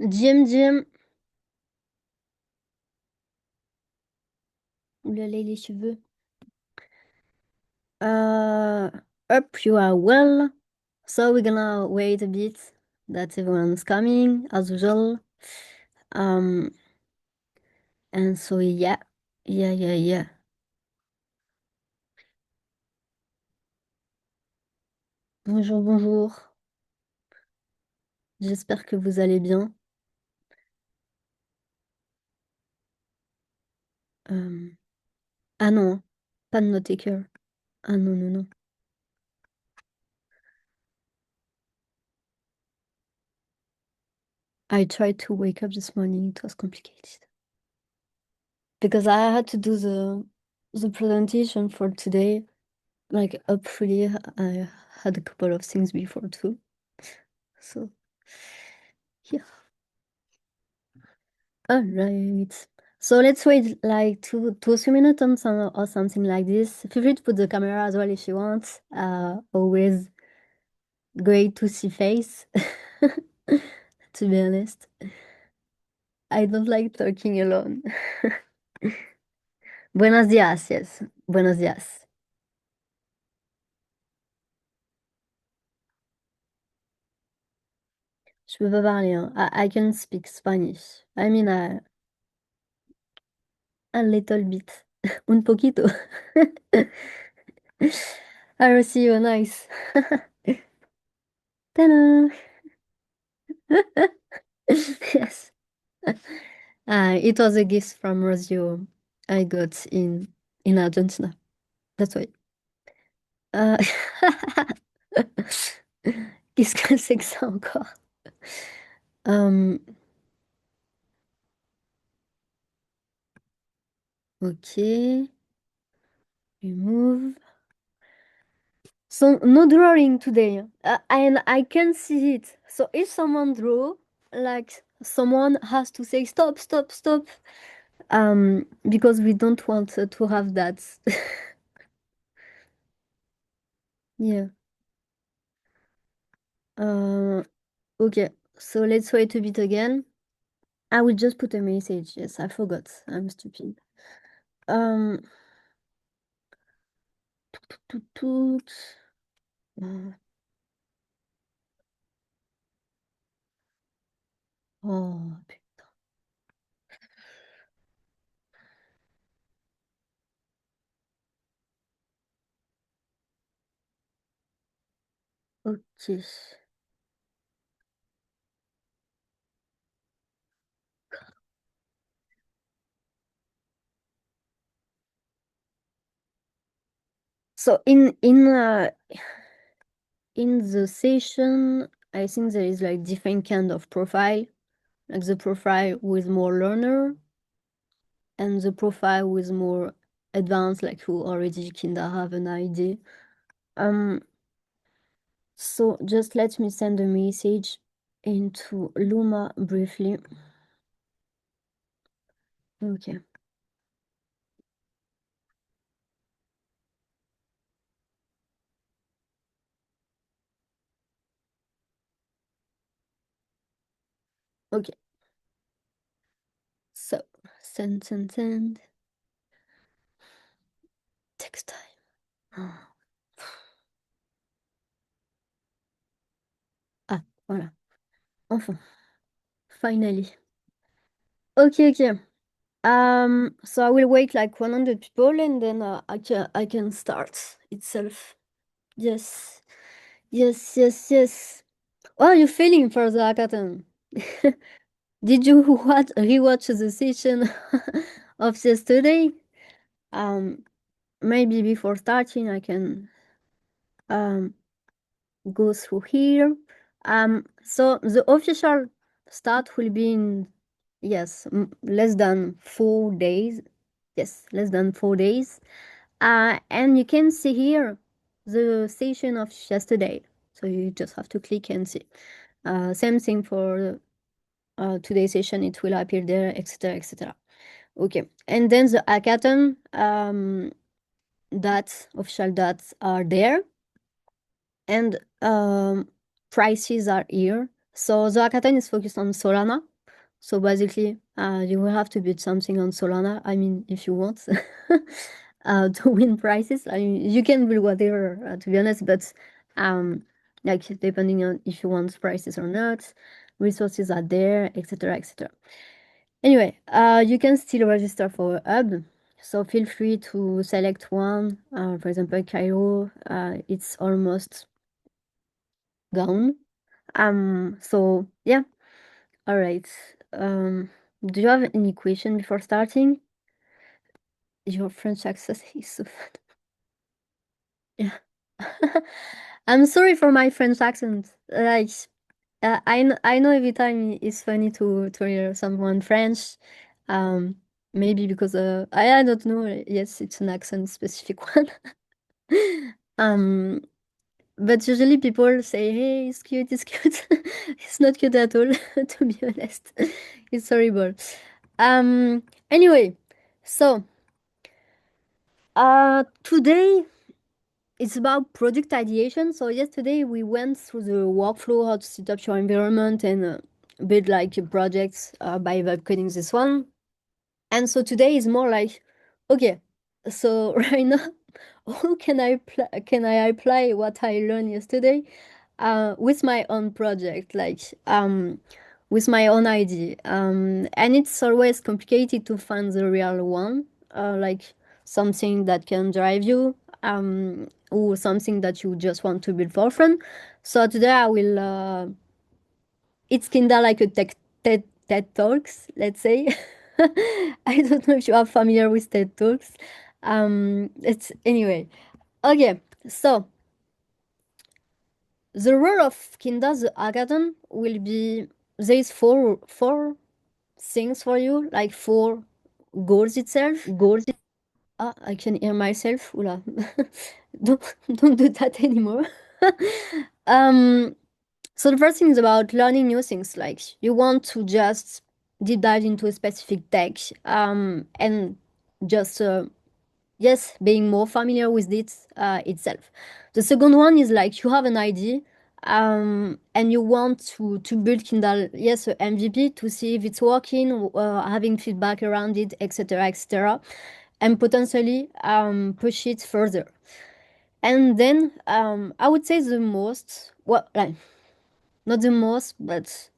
Jim Jim, oulala, les cheveux. Uh, Up, you are well. So we're gonna wait a bit that everyone's coming as usual. Um, and so yeah. Bonjour, bonjour. J'espère que vous allez bien. Euh, Ah non, hein, pas de no taker. Ah non, non, non. I tried to wake up this morning. It was complicated because I had to do the presentation for today. Like hopefully I had a couple of things before too. So yeah. All right. So let's wait like 2 or 3 minutes on or something like this. Feel free to put the camera as well if you want. Always great to see face. To be honest, I don't like talking alone. Buenos días, yes. Buenos días. Je peux pas parler, hein. I can speak Spanish. I mean, a little bit. Un poquito. I see you, nice. Ta-da! Yes. It was a gift from Rosio I got in Argentina. That's why. Euh, Qu'est-ce que c'est que ça encore? Um, ok. Remove. So no drawing today, and I can see it. So if someone draw, like someone has to say stop, stop, stop, because we don't want to have that. Yeah. Uh, okay. So let's wait a bit again. I will just put a message. Yes, I forgot. I'm stupid. Um, toot, toot. Uh, Oh, ok. So in the session, I think there is like different kind of profile, like the profile with more learner and the profile with more advanced, like who already kinda have an idea. Um, so just let me send a message into Luma briefly. Okay. Okay. So send. Text time. Ah, voilà. Enfin, finally. Okay. So I will wait like 100 people and then I can start itself. Yes. Yes. How are you feeling for the hackathon? Did you rewatch the session of yesterday? Um, Maybe before starting I can um go through here. So the official start will be in, yes, less than 4 days. Yes, less than 4 days. And you can see here the session of yesterday. So you just have to click and see. Same thing for today's session, it will appear there, etc., etc. Okay, and then the hackathon, that official dots are there, and prices are here. So the hackathon is focused on Solana. So basically, you will have to build something on Solana. I mean, if you want to win prizes, I mean, you can build whatever, to be honest, but um, like depending on if you want prizes or not, resources are there, etc., etc. Anyway, you can still register for a hub, so feel free to select one. For example, Cairo, it's almost gone. So yeah, all right. Um, do you have any question before starting? Your French accent is so fun. Yeah. I'm sorry for my French accent. Like, I know every time it's funny to hear someone French. Um, Maybe because I don't know. Yes, it's an accent specific one. Um, but usually people say, "Hey, it's cute, it's cute." It's not cute at all, to be honest. It's horrible. Anyway, so today it's about product ideation. So yesterday we went through the workflow, how to set up your environment and build like your projects by vibe coding this one. And so today is more like, okay, so right now, how can I apply what I learned yesterday with my own project, like with my own idea. And it's always complicated to find the real one, like something that can drive you, or something that you just want to build for fun. So today I will. It's kinda like a TED Talks, let's say. I don't know if you are familiar with TED Talks. It's anyway. Okay, so the role of Kinda the hackathon will be there's four things for you, like four goals itself. Ah, I can hear myself. Oula. Don't do that anymore. um So the first thing is about learning new things. Like you want to just deep dive into a specific tech, and just yes, being more familiar with it itself. The second one is like you have an idea, and you want to build Kindle, yes, a MVP to see if it's working, having feedback around it, etc., etc., and potentially push it further. And then I would say the most, well, like not the most, but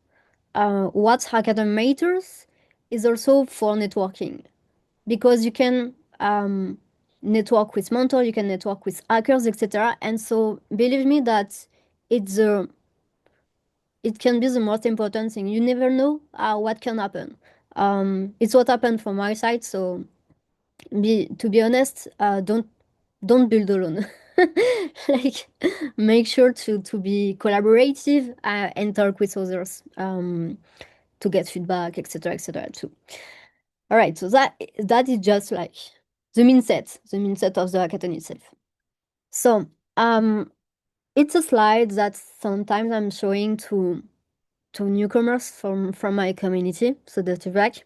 what hackathon matters is also for networking, because you can network with mentors, you can network with hackers, etc. And so believe me that it's it can be the most important thing. You never know what can happen. It's what happened from my side. So to be honest, don't build alone. Like make sure to be collaborative and talk with others. To get feedback, etc., etc. too. All right, so that is just like the mindset of the hackathon itself. So it's a slide that sometimes I'm showing to newcomers from my community, so the feedback,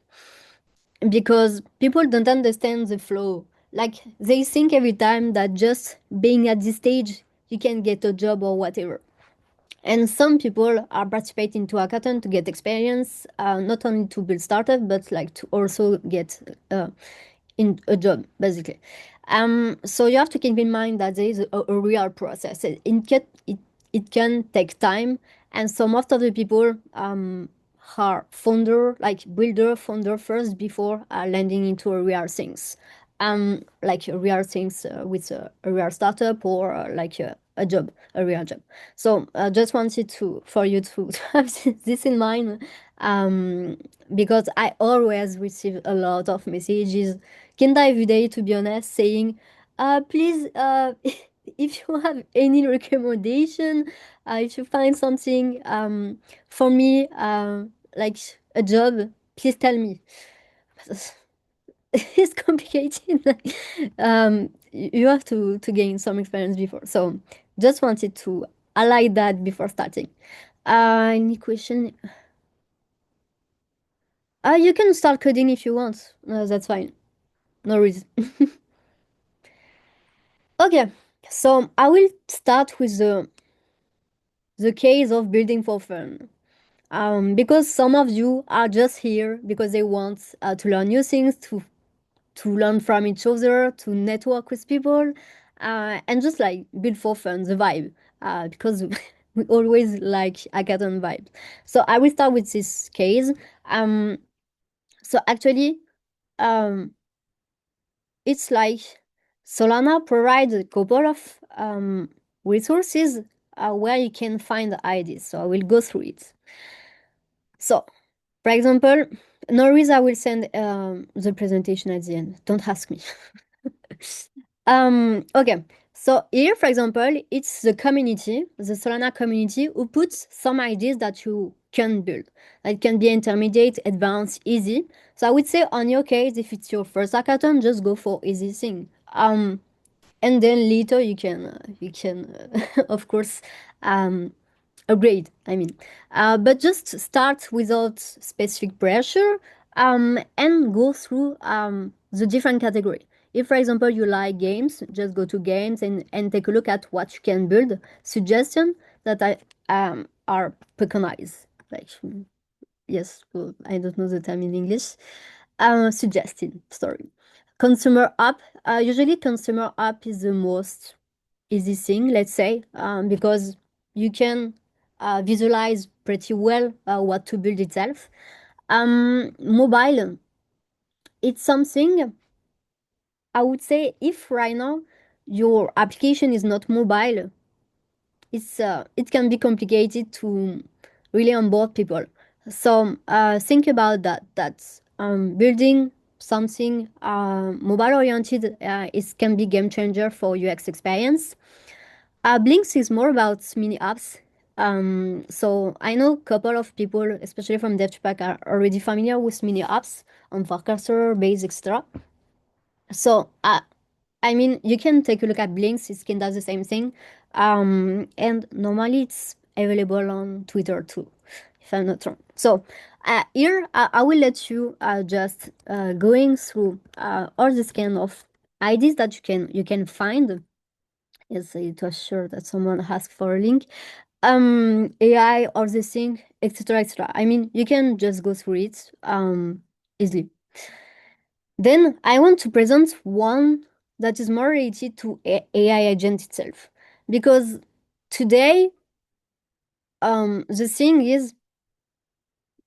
because people don't understand the flow. Like they think every time that just being at this stage you can get a job or whatever. And some people are participating to hackathon to get experience, not only to build startup, but like to also get in a job, basically. So you have to keep in mind that there is a real process. It can take time, and so most of the people are founder, like builder, founder first before landing into a real things. Like real things with a real startup or like a job, a real job. So I just wanted to for you to have this in mind, because I always receive a lot of messages, kinda every day, to be honest, saying, please, if you have any recommendation, if you find something for me, like a job, please tell me. It's complicated. You have to gain some experience before. So just wanted to highlight that before starting. Any question? You can start coding if you want. That's fine. No reason. Okay, so I will start with the case of building for fun. Because some of you are just here because they want to learn new things, to learn from each other, to network with people, and just like build for fun, the vibe, because we always like hackathon vibe. So I will start with this case. Um, so actually, um, it's like Solana provides a couple of resources where you can find the IDs. So I will go through it. So, for example, no reason I will send the presentation at the end. Don't ask me. Okay. So here, for example, it's the community, the Solana community, who puts some ideas that you can build. It can be intermediate, advanced, easy. So I would say on your case, if it's your first hackathon, just go for easy thing. And then later you can of course um upgrade, I mean. But just start without specific pressure, and go through the different category. If, for example, you like games, just go to games and take a look at what you can build. Suggestion that are preconized. Like, yes, well, I don't know the term in English. Suggested, sorry. Consumer app. Usually, consumer app is the most easy thing, let's say, because you can visualize pretty well what to build itself. Mobile, it's something I would say if right now your application is not mobile, it can be complicated to really onboard people. So think about that. That's building something mobile oriented. It can be game changer for UX experience. Blinks is more about mini apps. So I know a couple of people, especially from DevTpack, are already familiar with mini apps on Forecaster, Base, etc. So I mean, you can take a look at Blinks. It can do the same thing. And normally it's available on Twitter too, if I'm not wrong. So here I will let you just going through all this kind of ideas that you can find. Yes, it was sure that someone asked for a link. AI, all this thing, etc., etc. I mean, you can just go through it easily. Then I want to present one that is more related to AI agent itself, because today the thing is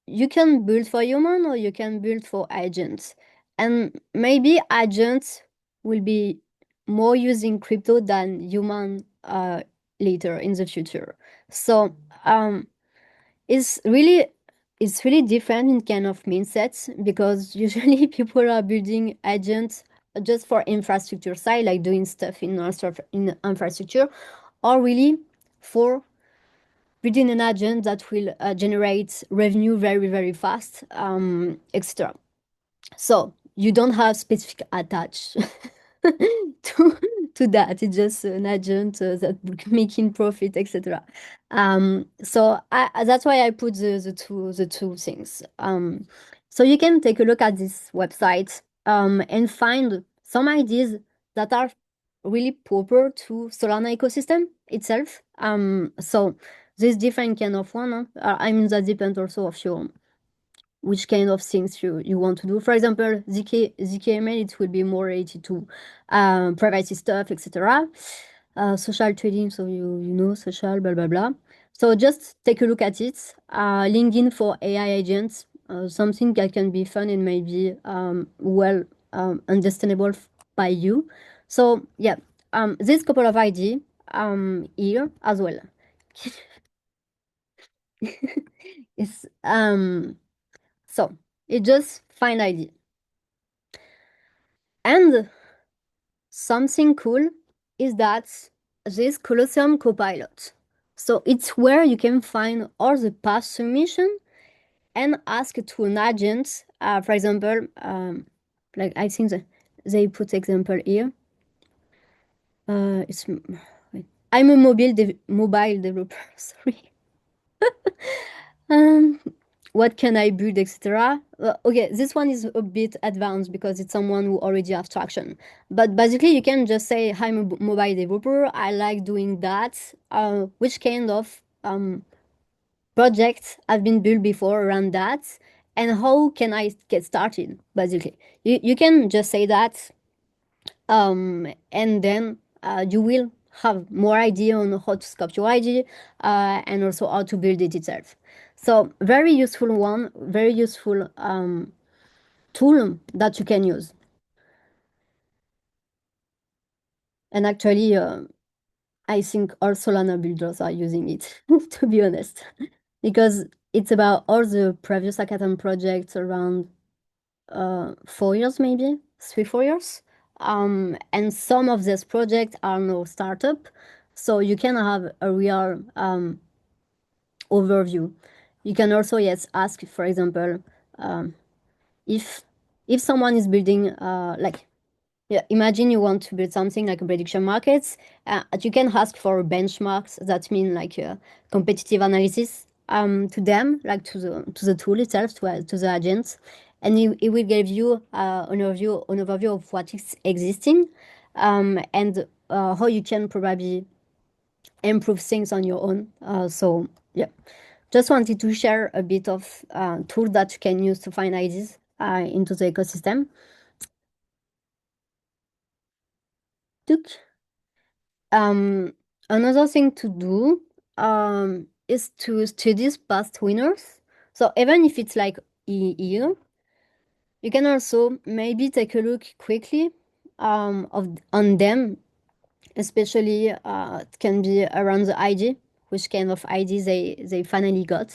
you can build for human or you can build for agents, and maybe agents will be more using crypto than human later in the future. So it's really different in kind of mindsets, because usually people are building agents just for infrastructure side, like doing stuff in infrastructure, or really for building an agent that will generate revenue very, very fast, etc. So you don't have specific attach to that. It's just an agent that making profit, etc. So that's why I put the two things. So you can take a look at this website and find some ideas that are really proper to Solana ecosystem itself. So there's different kind of one. I mean, that depends also of your which kind of things you want to do. For example, ZKML, it will be more related to privacy stuff, etc. Social trading, so you know social, blah blah blah. So just take a look at it. LinkedIn for AI agents, something that can be fun and maybe well understandable by you. So yeah, this couple of ideas here as well. It's so it just find idea. And something cool is that this Colosseum Copilot. So it's where you can find all the past submission and ask to an agent. For example, like I think that they put example here. It's wait. I'm a mobile developer. Sorry. Um, what can I build, etc. Okay, this one is a bit advanced because it's someone who already have traction. But basically, you can just say, I'm a mobile developer. I like doing that. Which kind of projects have been built before around that, and how can I get started? Basically, you can just say that, and then you will have more idea on how to scope your idea, and also how to build it itself. So very useful one, very useful tool that you can use. And actually, I think all Solana builders are using it, to be honest, because it's about all the previous hackathon projects around 4 years, maybe 3, 4 years. And some of these projects are now startup, so you can have a real overview. You can also, yes, ask, for example, um, if if someone is building like, yeah, imagine you want to build something like a prediction markets. You can ask for benchmarks. That mean like competitive analysis to them, like to the tool itself, to the agents, and it will give you an overview of what is existing, and how you can probably improve things on your own. So yeah, just wanted to share a bit of tool that you can use to find ideas into the ecosystem. Tuk. Um, Another thing to do is to study past winners. So even if it's like a year, you can also maybe take a look quickly on them, especially it can be around the ID, which kind of ID they finally got.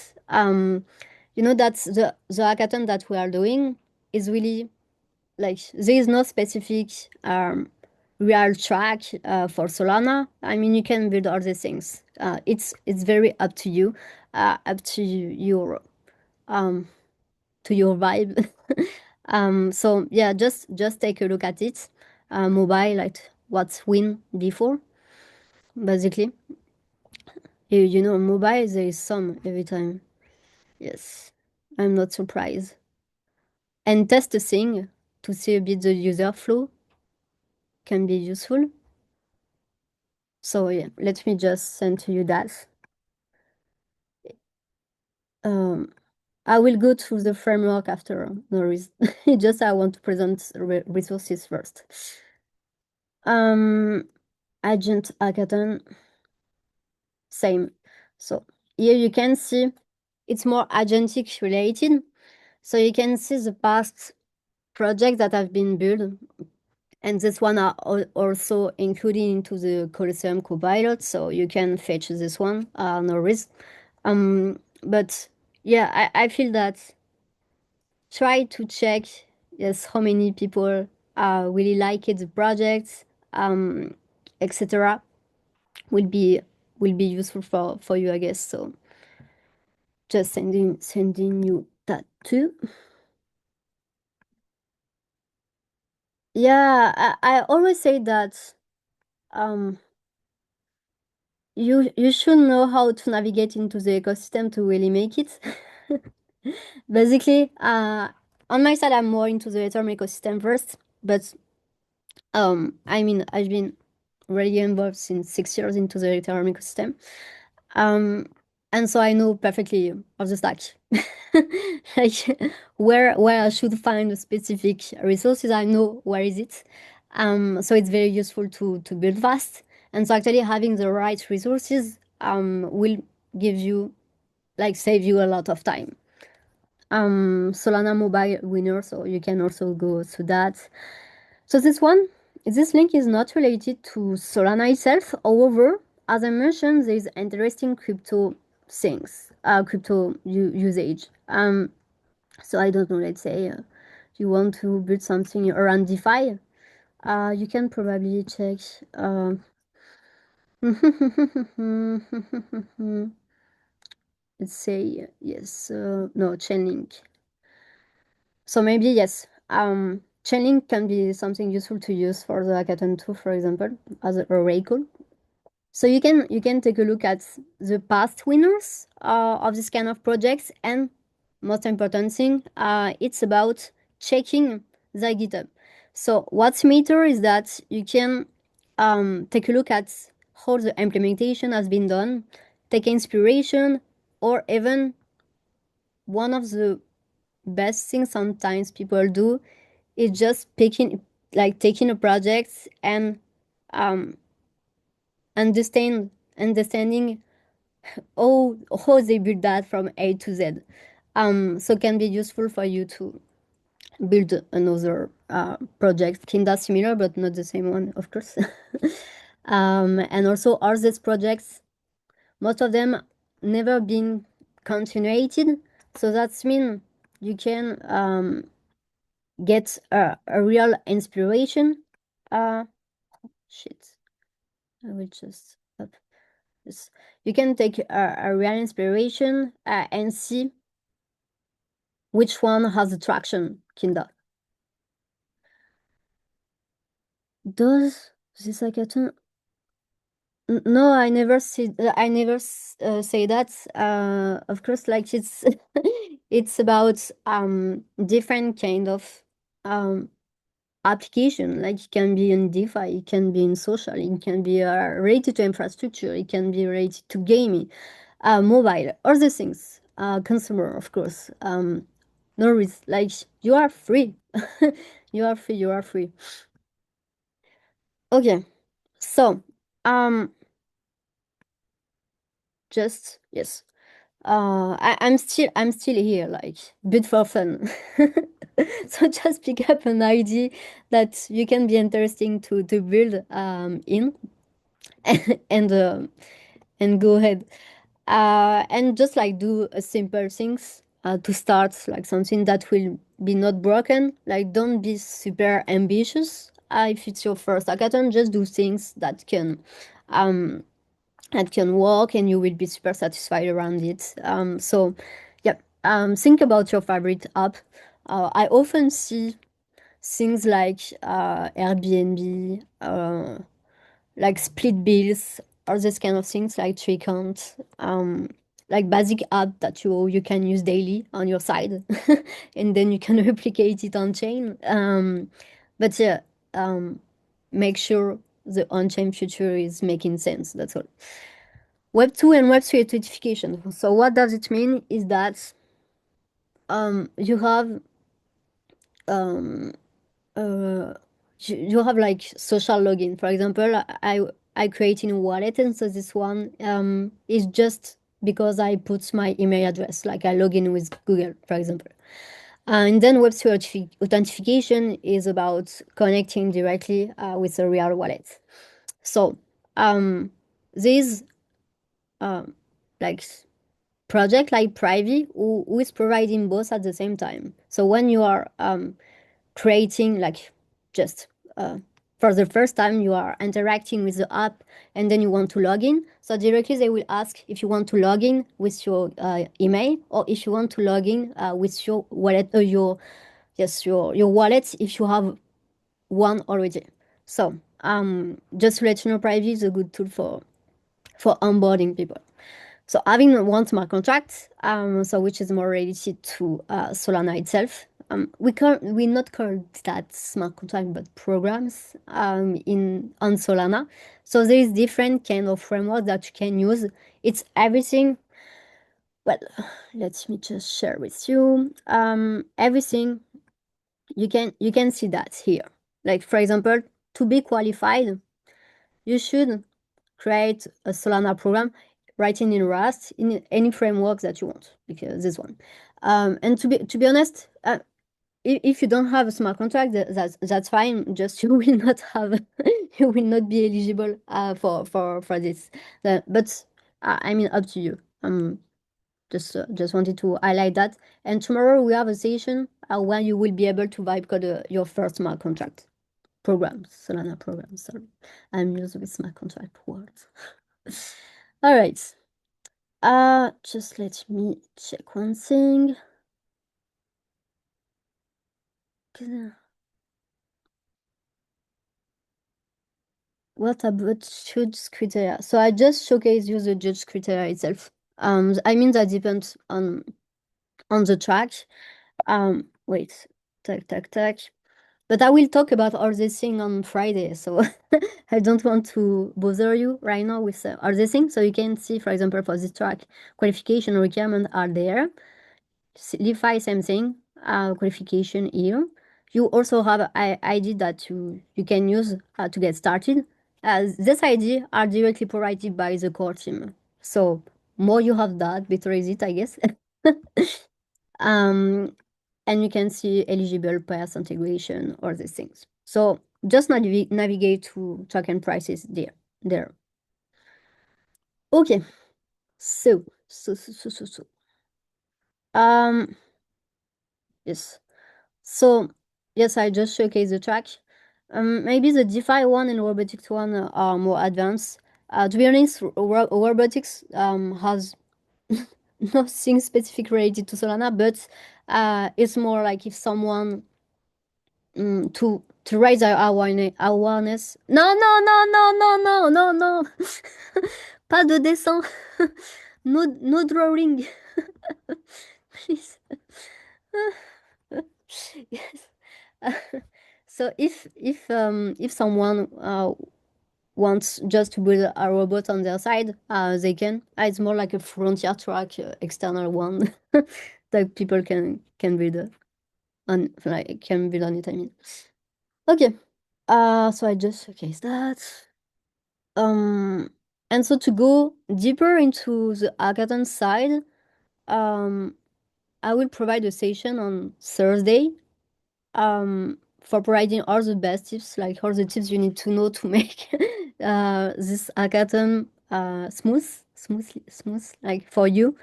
You know that the hackathon that we are doing is really like there is no specific real track for Solana. I mean, you can build all these things. It's very up to you, up um, to your vibe. So yeah, just take a look at it. Mobile, like what's win before, basically. You know, mobile there is some every time. Yes, I'm not surprised. And test the thing to see a bit the user flow can be useful. So yeah, let me just send to you that. Um, I will go through the framework after, no reason. Just I want to present resources first. Um, Agent hackathon, same. So here you can see it's more agentic related. So you can see the past projects that have been built, and this one are also included into the Colosseum Copilot. So you can fetch this one, no risk. But yeah, I feel that try to check, yes, how many people really like it, the project, etc. will be useful for you, I guess. So just sending you that too. Yeah, I always say that um you should know how to navigate into the ecosystem to really make it. Basically, on my side, I'm more into the Ethereum ecosystem first, but I mean, I've been really involved since 6 years into the Ethereum ecosystem. Um, and so I know perfectly of the stack. Like where I should find the specific resources, I know where is it. So it's very useful to build fast. And so actually having the right resources will give you, like, save you a lot of time. Solana mobile winner, so you can also go to that. So this link is not related to Solana itself. However, as I mentioned, there is interesting crypto things, crypto usage. So I don't know, let's say you want to build something around DeFi, you can probably check. Let's say yes, no, Chainlink. So maybe yes, Chainlink can be something useful to use for the hackathon too, for example, as a oracle. So you can take a look at the past winners of this kind of projects, and most important thing, it's about checking the GitHub. So what's matter is that you can take a look at how the implementation has been done, take inspiration, or even one of the best things sometimes people do is just picking, like taking a project and um, understanding how they build that from A to Z. So can be useful for you to build another project, kinda similar but not the same one, of course. And also all these projects, most of them never been continuated, so that's mean you can get a real inspiration. Uh, shit, I will just up this. You can take a real inspiration and see which one has attraction, kinda. Does this hackathon? No, I never see. I never say that. Of course, like it's it's about different kind of um application. Like it can be in DeFi, it can be in social, it can be related to infrastructure, it can be related to gaming, mobile, other things. Consumer, of course. No risk. Like you are free. You are free. You are free. Okay, so um, just yes. I'm still here, like bit for fun. So just pick up an idea that you can be interesting to build in and and go ahead. And just like do a simple things to start, like something that will be not broken. Like don't be super ambitious. If it's your first hackathon, just do things um, that can work and you will be super satisfied around it. So, yeah, think about your favorite app. I often see things like Airbnb, like split bills, or this kind of things like tree count, like basic app that you can use daily on your side, and then you can replicate it on chain. But yeah, um, make sure the on-chain future is making sense. That's all. Web 2 and Web 3 certification. So what does it mean is that you have um, uh, you have like social login. For example, I created a wallet, and so this one is just because I put my email address, like I log in with Google, for example. And then Web 3 authentication is about connecting directly with a real wallet. So these um, like project like Privy who is providing both at the same time. So when you are creating like just for the first time you are interacting with the app and then you want to log in, so directly they will ask if you want to log in with your email or if you want to log in with your wallet, your wallet if you have one already. So just to let you know, Privy is a good tool for onboarding people. So having one smart contract, so which is more related to Solana itself. We not call that smart contract, but programs in on Solana. So there is different kind of framework that you can use. It's everything. Well, let me just share with you. Everything you can see that here. Like for example, to be qualified, you should create a Solana program, writing in Rust in any framework that you want, because this one. And to be honest, if you don't have a smart contract, that's fine. Just you will not have, you will not be eligible for this. But I mean, up to you. Just wanted to highlight that. And tomorrow we have a session where you will be able to vibe code your first smart contract program, Solana program. Sorry, I'm used with smart contract words. All right. Just let me check one thing. What about judge criteria? So I just showcase you the judge criteria itself. I mean that depends on the track. Wait, tac tac tac. But I will talk about all this thing on Friday, so I don't want to bother you right now with all this thing. So you can see, for example, for this track, qualification requirements are there. Li-Fi, same thing, qualification here. You also have ID that you can use to get started. This ID are directly provided by the core team. So more you have that, better is it, I guess. um, and you can see eligible pass integration, all these things. So just navigate to track and prices there. Okay, so. Um, yes. So, yes, I just showcased the track. Maybe the DeFi one and robotics one are more advanced. To be honest, robotics has nothing specific related to Solana, but it's more like if someone to raise our awareness. No, no, no, no, no, no, no, no. Pas de dessin. No, no drawing. Please. Yes. So if someone wants just to build a robot on their side, they can. It's more like a frontier track, external one that people can build on, like can build on it. I mean, okay. So I just showcase that. Um, and so to go deeper into the hackathon side, um, I will provide a session on Thursday for providing all the best tips, like all the tips you need to know to make this hackathon smooth, like for you.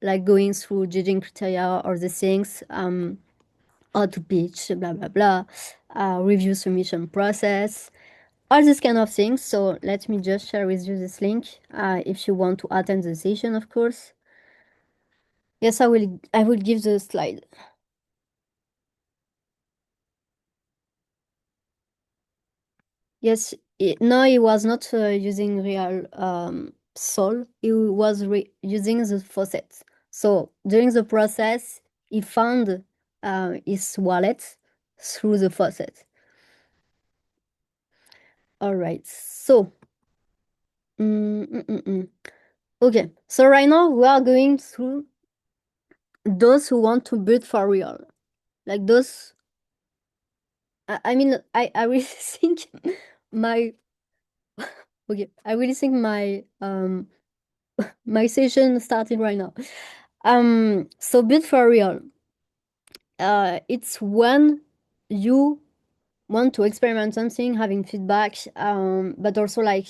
Like going through judging criteria or the things, how to pitch, blah blah blah, review submission process, all these kind of things. So let me just share with you this link if you want to attend the session, of course. Yes, I will give the slide. Yes, no, he was not using real Sol. He was using the faucet. So during the process, he found his wallet through the faucet. All right. So, mm, mm, mm, mm. Okay. So right now we are going through those who want to build for real, like those. I mean, I really think my okay. I really think my session started right now. So build for real. It's when you want to experiment something, having feedback, but also like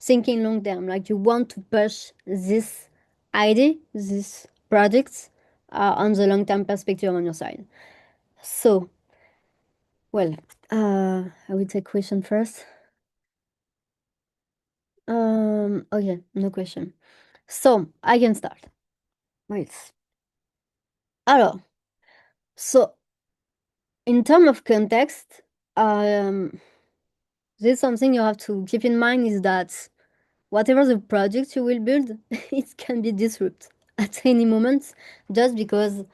thinking long term. Like you want to push this idea, this project, on the long term perspective on your side. So, well, I will take question first. Okay, no question. So I can start. Wait. Alors, so in terms of context, this something you have to keep in mind is that whatever the project you will build, it can be disrupted at any moment, just because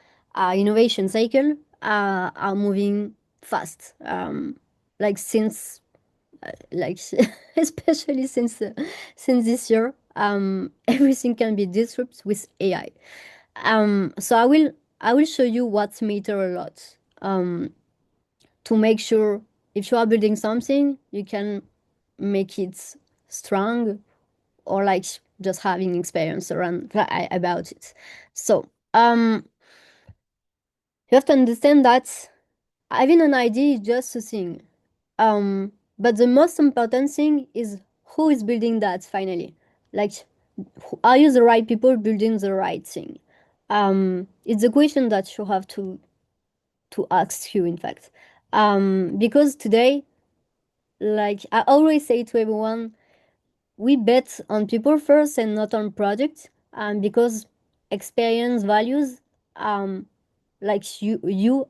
innovation cycle are moving fast. Like since like especially since this year, everything can be disrupted with AI. So I will show you what matter a lot. To make sure if you are building something, you can make it strong, or like just having experience around about it. So you have to understand that having an idea is just a thing. But the most important thing is who is building that finally. Like, are you the right people building the right thing? It's a question that you have to ask you, in fact. Because today, like I always say to everyone, we bet on people first and not on projects, because experience values, like you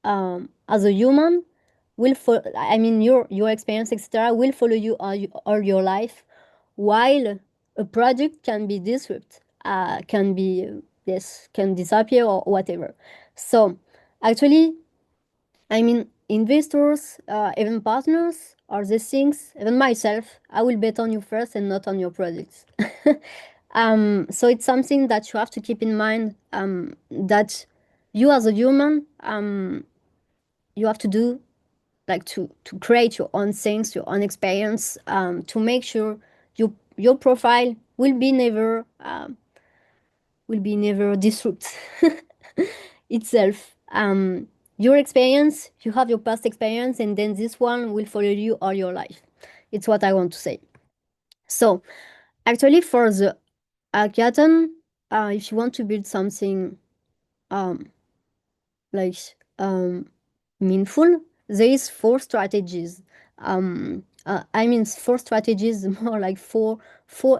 as a human will follow. I mean, your experience, etc., will follow you all your life, while a project can be disrupted, can be yes, can disappear or whatever. So actually, I mean, investors, even partners, or these things, even myself, I will bet on you first and not on your products. So it's something that you have to keep in mind, that you as a human, you have to do, like, to create your own things, your own experience, to make sure your profile will be never disrupt itself. Your experience, you have your past experience, and then this one will follow you all your life. It's what I want to say. So, actually, for the hackathon, if you want to build something um, like meaningful, there is four strategies. I mean, four strategies, more like four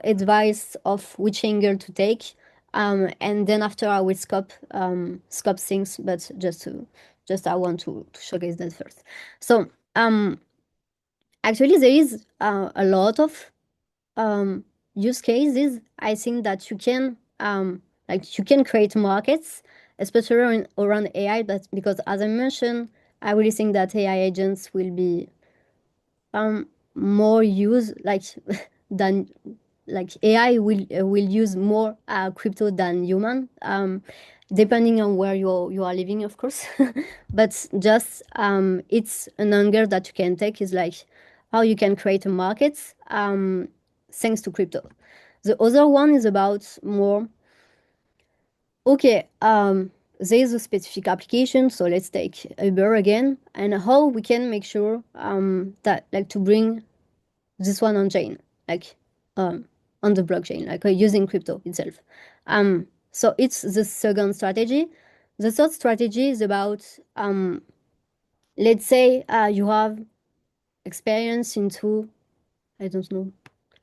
advice of which angle to take. And then after I will scope things, but just I want to showcase that first. So actually there is a lot of um, use cases. I think that you can like you can create markets, especially around AI. But because as I mentioned, I really think that AI agents will be more used like than like AI will use more crypto than human, depending on where you are living, of course. But just it's an angle that you can take is like how you can create a market thanks to crypto. The other one is about more okay. There is a specific application, so let's take Uber again, and how we can make sure that like to bring this one on chain, like um, on the blockchain, like using crypto itself. So it's the second strategy. The third strategy is about, let's say you have experience into, I don't know,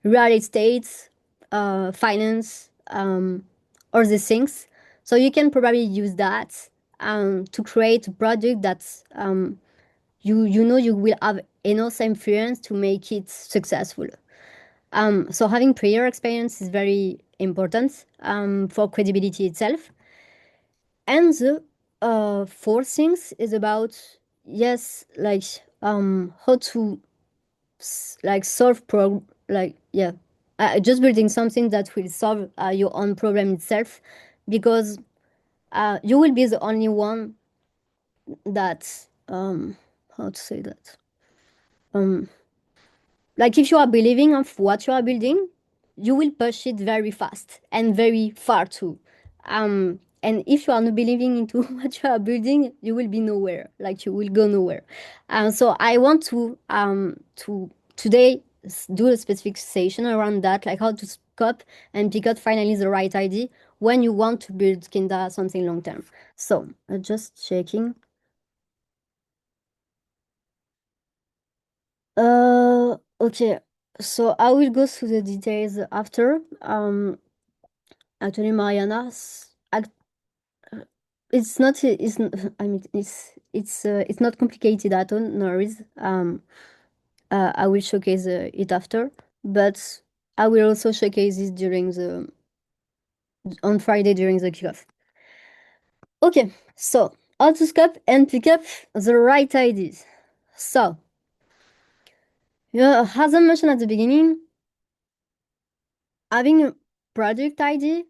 real estate, finance, all these things. So you can probably use that to create a project that you know you will have enough influence to make it successful. So having prior experience is very important for credibility itself. And the fourth things is about, yes, like how to like solve like yeah, just building something that will solve your own problem itself, because you will be the only one that how to say that like if you are believing of what you are building, you will push it very fast and very far too. And if you are not believing into what you are building, you will be nowhere. Like you will go nowhere. So I want to today do a specific session around that, like how to scope and pick out finally the right idea when you want to build kinda something long term. So just checking. Okay. So I will go through the details after. Actually, Mariana, it's not. I mean, it's not complicated at all. No worries. I will showcase it after, but I will also showcase it during the on Friday during the kickoff. Okay. So how to scope and pick up the right ideas. So, yeah, as I mentioned at the beginning, having a product idea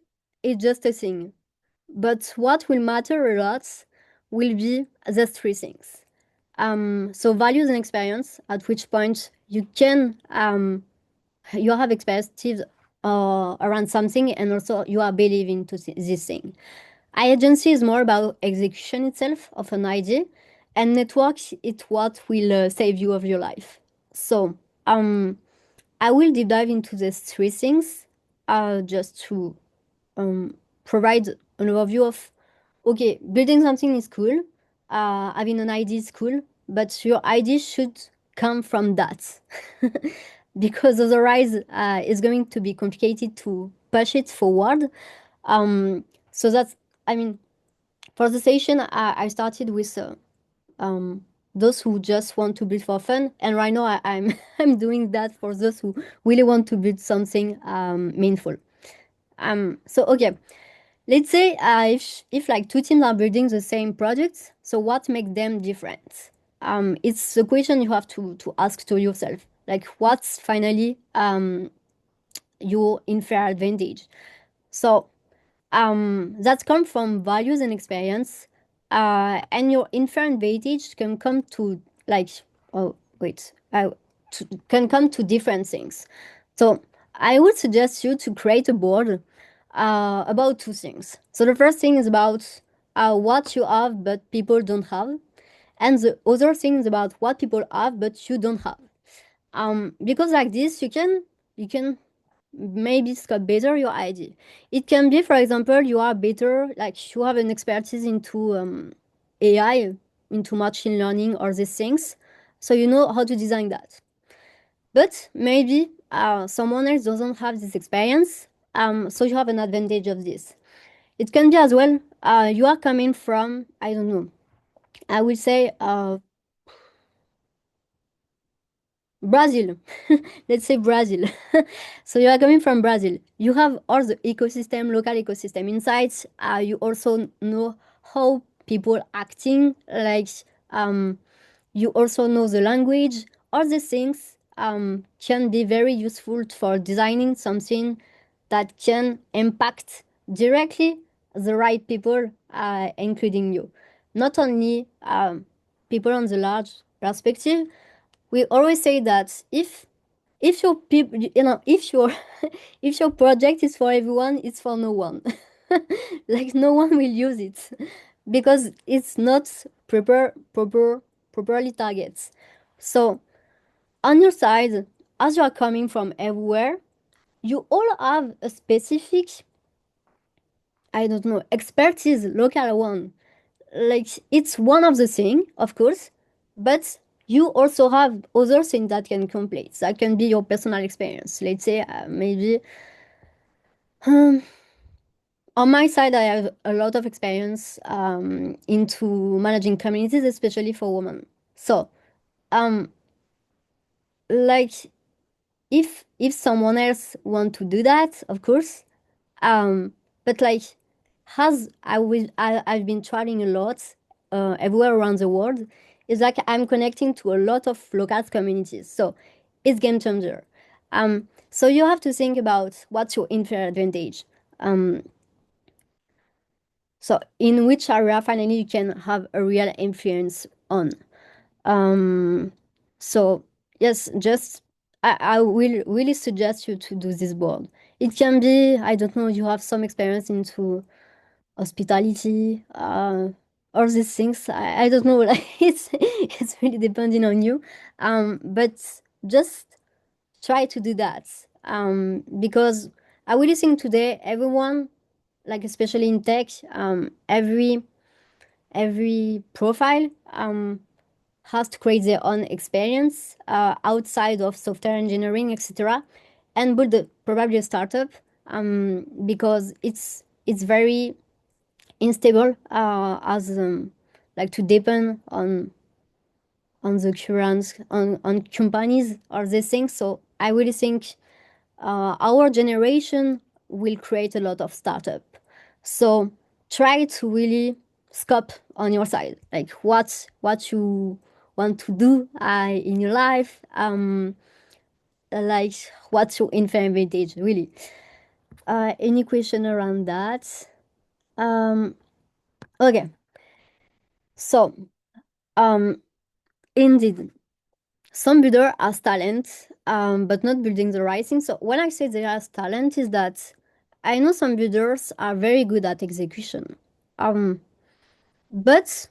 is just a thing. But what will matter a lot will be the three things. So values and experience, at which point you can you have experience around something, and also you are believing to this thing. Agency is more about execution itself of an idea, and network is what will save you of your life. So I will deep dive into these three things just to provide an overview of okay, building something is cool, having an idea is cool, but your idea should come from that. Because otherwise it's going to be complicated to push it forward. So that's, I mean, for the session, I started with those who just want to build for fun, and right now I'm I'm doing that for those who really want to build something meaningful. So okay, let's say if like two teams are building the same project, So what makes them different? It's a question you have to ask to yourself. Like, what's finally your unfair advantage? So that come from values and experience, and your unfair advantage can come to like, oh wait, can come to different things. So I would suggest you to create a board about two things. So the first thing is about what you have but people don't have, and the other thing is about what people have but you don't have. Because like this, you can maybe scope better your idea. It can be, for example, you are better, like you have an expertise into AI, into machine learning or these things, so you know how to design that. But maybe someone else doesn't have this experience, so you have an advantage of this. It can be as well, you are coming from, I don't know, I will say Brazil. Let's say Brazil. So you are coming from Brazil. You have all the ecosystem, local ecosystem insights. You also know how people acting. Like you also know the language. All these things can be very useful for designing something that can impact directly the right people, including you. Not only people on the large perspective, we always say that if your people, if your if your project is for everyone, it's for no one. Like no one will use it because it's not properly targets. So on your side, as you are coming from everywhere, you all have a specific, I don't know, expertise, local one. Like it's one of the thing, of course, but you also have other things that can complete. That can be your personal experience. Let's say maybe um, on my side, I have a lot of experience into managing communities, especially for women. So, um, like if someone else want to do that, of course, but like, I've been traveling a lot, everywhere around the world. It's like I'm connecting to a lot of local communities. So it's game changer. So you have to think about what's your unfair advantage. Um, so in which area finally you can have a real influence on. Um, so yes, just I will really suggest you to do this board. It can be, I don't know, you have some experience into hospitality, all these things. I don't know, like it's really depending on you. But just try to do that. Because I really think today everyone, like especially in tech, every profile has to create their own experience outside of software engineering, etc., and build probably a startup, because it's very unstable, as like to depend on the current on companies or these things. So I really think our generation will create a lot of startup. So try to really scope on your side, like what you want to do in your life, like what's your infinite advantage, really. Any question around that? Um, okay, so um, indeed, some builder has talent, but not building the right thing. So when I say they has talent, is that I know some builders are very good at execution, um, but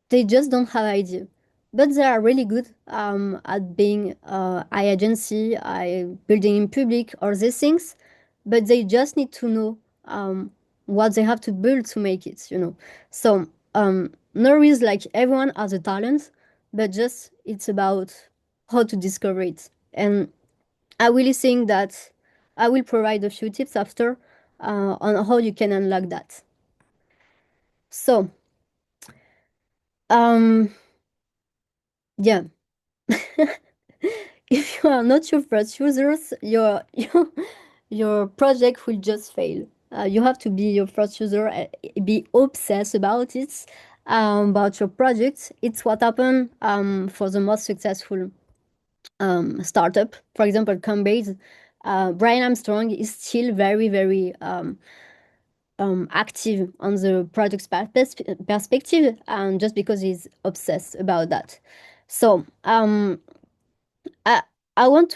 they just don't have idea. But they are really good at being I agency, I building in public, or these things. But they just need to know what they have to build to make it. So no reason, like everyone has a talent, but just it's about how to discover it. And I really think that I will provide a few tips after on how you can unlock that. So um yeah. If you are not your first users, your project will just fail. You have to be your first user, be obsessed about it, about your project. It's what happened for the most successful startup. For example, Coinbase. Brian Armstrong is still very, very active on the product perspective, just because he's obsessed about that. So I I want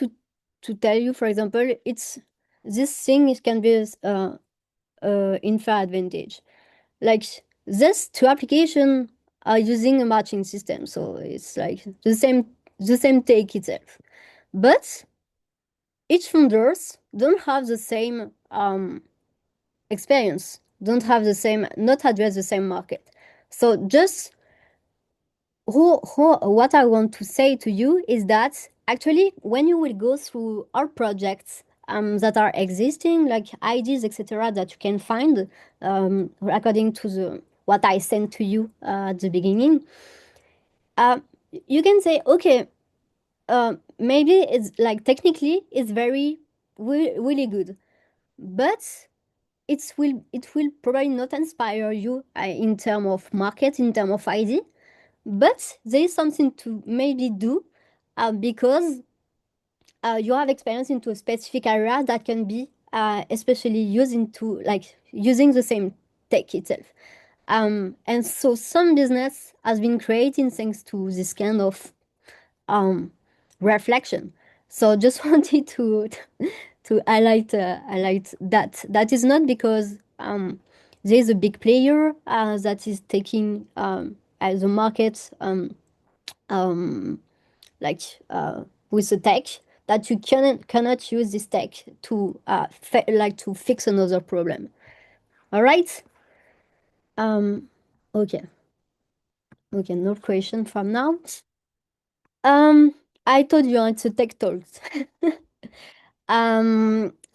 to tell you, for example, it's this thing. It can be unfair advantage. Like these two applications are using a matching system, so it's like the same take itself, but each founders don't have the same experience, don't have the same, not address the same market. So just what I want to say to you is that actually when you will go through our projects that are existing, like ideas, etc., that you can find according to the what I sent to you at the beginning, uh, you can say, okay, maybe it's like technically it's very really good, but it will probably not inspire you in terms of market, in terms of idea, but there is something to maybe do because you have experience into a specific area that can be especially used into like using the same tech itself. And so some business has been creating thanks to this kind of um, reflection. So just wanted to highlight that is not because there is a big player that is taking as a market um, like with the tech, that you cannot use this tech to like to fix another problem. All right. Um, okay. Okay. No question from now. Um, I told you it's a tech talk.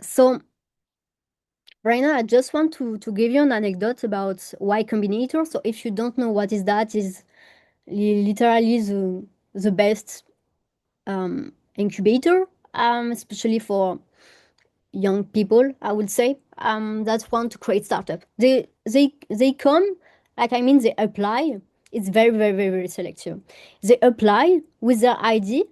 So right now I just want to give you an anecdote about Y Combinator. So if you don't know what is that, is literally the best incubator, especially for young people, I would say, that want to create startup. They come, like I mean, they apply. It's very, very, very, very selective. They apply with their ID,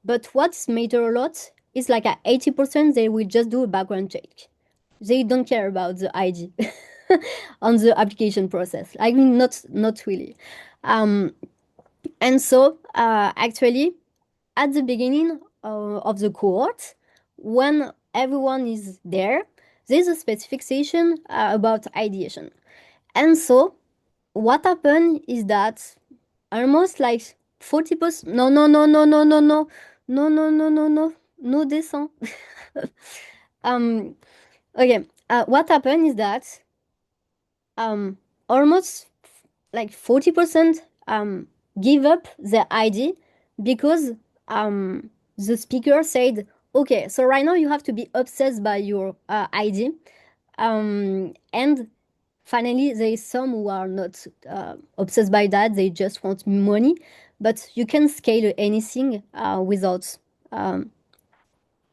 but what's matter a lot is like at 80% they will just do a background check. They don't care about the ID on the application process. I mean, not really. Um, and so actually at the beginning of the cohort, when everyone is there, there's a specific session about ideation. And so what happened is that almost like 40%, no, no, no, no, no, no, no, no, no, no, no, no, no descent. um, okay, what happened is that almost like 40% give up their ID because the speaker said, okay, so right now you have to be obsessed by your ID. And finally, there is some who are not obsessed by that. They just want money. But you can scale anything without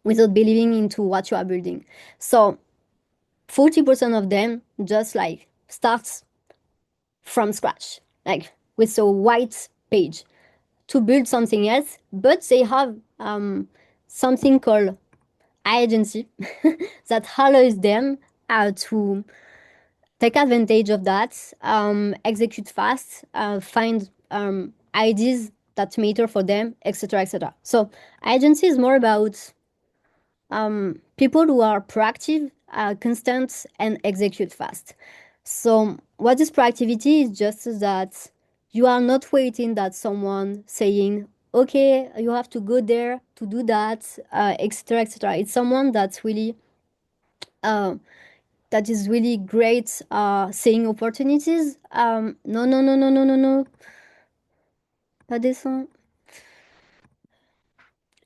believing into what you are building. So 40% of them just like starts from scratch, like with a white page to build something else, but they have something called agency that allows them to take advantage of that, execute fast, find ideas that matter for them, etc., etc. So agency is more about people who are proactive, constant, and execute fast. So what is proactivity is just that you are not waiting that someone saying, okay, you have to go there to do that, etc., etc. It's someone uh, that is really great seeing opportunities. No, no, no, no, no, no, no. Pas descend.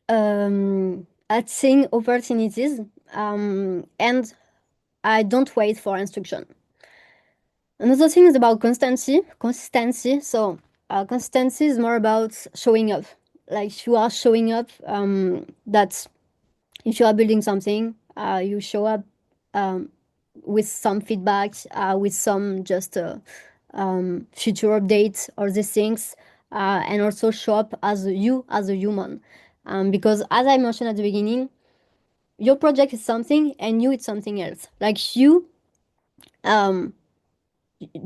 At seeing opportunities, and I don't wait for instruction. Another thing is about consistency. So consistency is more about showing up. Like you are showing up. That if you are building something, you show up with some feedback, with some just future updates or these things, and also show up as you as a human. Because as I mentioned at the beginning, your project is something and you it's something else. Like you um,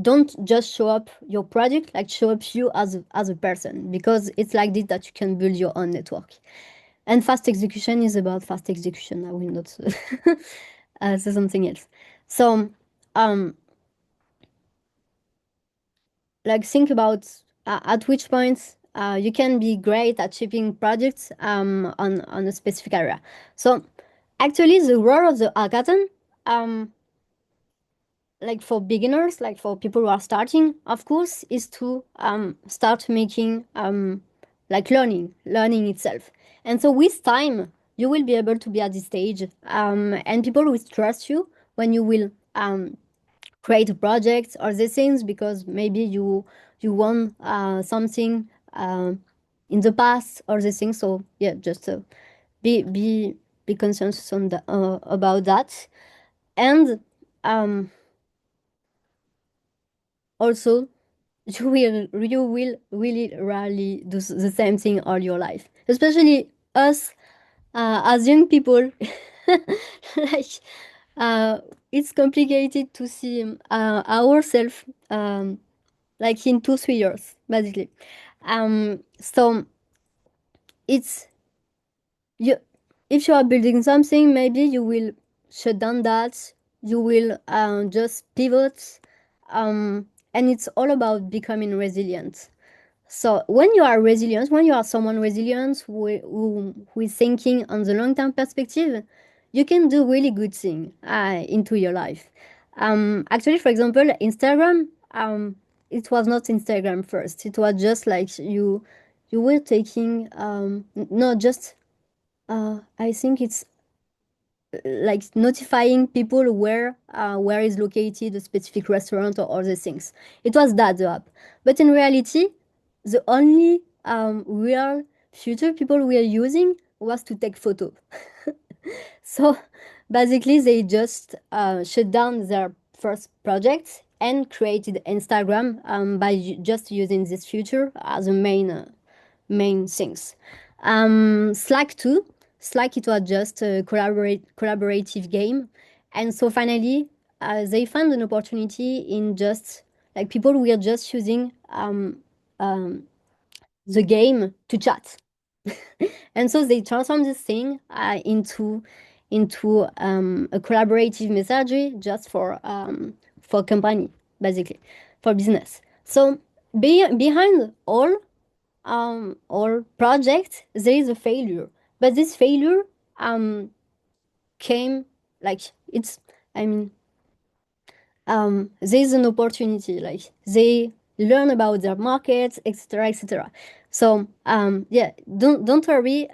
don't just show up your project, like show up you as a person, because it's like this that you can build your own network. And fast execution is about fast execution. I will not say something else. So um like think about at which point you can be great at shipping projects on a specific area. So actually the role of the hackathon, um, like for beginners, like for people who are starting, of course, is to start making like learning itself. And so with time, you will be able to be at this stage, and people will trust you when you will create a project or these things, because maybe you won something in the past or these things. So yeah, just be be be conscious on about that. And also you will really rarely do the same thing all your life, especially us as young people. Like uh, it's complicated to see ourselves like in 2 3 years basically. So it's you, if you are building something, maybe you will shut down that, you will just pivot, and it's all about becoming resilient. So when you are resilient, when you are someone resilient who is thinking on the long term perspective, you can do really good thing into your life. Actually, for example, Instagram, it was not Instagram first. It was just like you were taking no, just I think it's like notifying people where is located a specific restaurant or other things. It was that the app, but in reality, the only real future people were using was to take photo. So basically, they just shut down their first project and created Instagram by just using this feature as a main things. Slack too. Slack, it was just a collaborative game, and so finally they found an opportunity in just like people were just using the game to chat. And so they transform this thing into a collaborative messaging just for company, basically for business. So behind all projects there is a failure, but this failure came like it's I mean there's an opportunity, like they learn about their markets, etc., etc. So yeah, don't worry,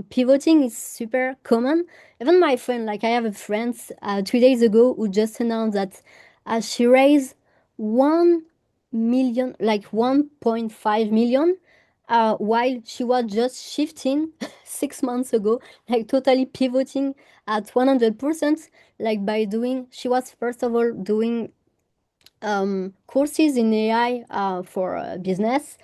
pivoting is super common. Even my friend, like I have a friend 2 days ago who just announced that she raised 1 million, like 1.5 million, while she was just shifting 6 months ago, like totally pivoting at 100%, like by doing, she was first of all doing courses in AI for business,